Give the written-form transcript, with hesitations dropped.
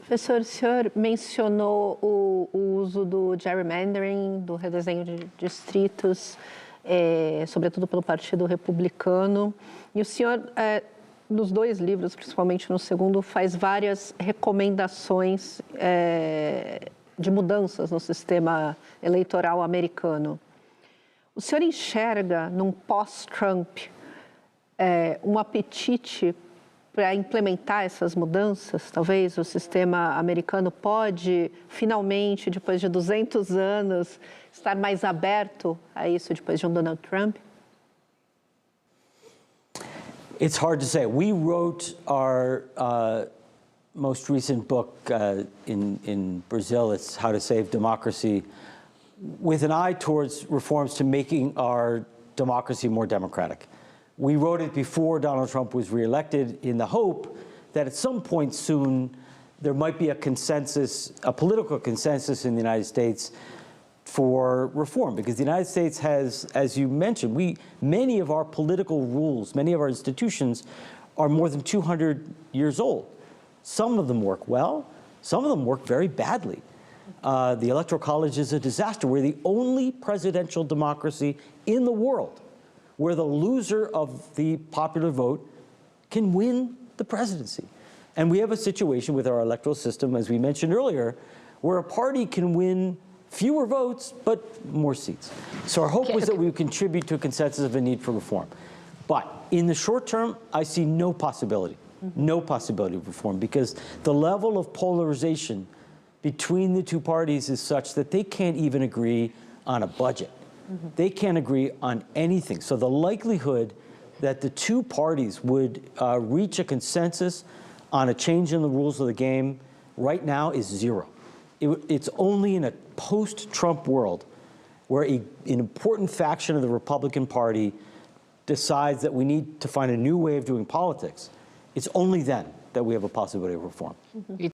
Professor, o senhor mencionou o uso do gerrymandering, do redesenho de distritos, sobretudo pelo Partido Republicano. E o senhor, nos dois livros, principalmente no segundo, faz várias recomendações de mudanças no sistema eleitoral americano. O senhor enxerga, num pós-Trump, um apetite para implementar essas mudanças? Talvez o sistema americano pode, finalmente, depois de 200 anos, estar mais aberto a isso depois de um Donald Trump? It's hard to say. We wrote our most recent book in Brazil, it's How to Save Democracy, with an eye towards reforms to making our democracy more democratic. We wrote it before Donald Trump was reelected in the hope that at some point soon there might be a consensus, a political consensus in the United States for reform, because the United States has, as you mentioned, many of our political rules, many of our institutions are more than 200 years old. Some of them work well, some of them work very badly. The Electoral College is a disaster. We're the only presidential democracy in the world where the loser of the popular vote can win the presidency. And we have a situation with our electoral system, as we mentioned earlier, where a party can win fewer votes, but more seats. So our hope was that we would contribute to a consensus of a need for reform. But in the short term, I see no possibility of reform, because the level of polarization between the two parties is such that they can't even agree on a budget. They can't agree on anything. So the likelihood that the two parties would reach a consensus on a change in the rules of the game right now is zero. It's only in a post-Trump world where an important faction of the Republican Party decides that we need to find a new way of doing politics. It's only then that we have a possibility of reform.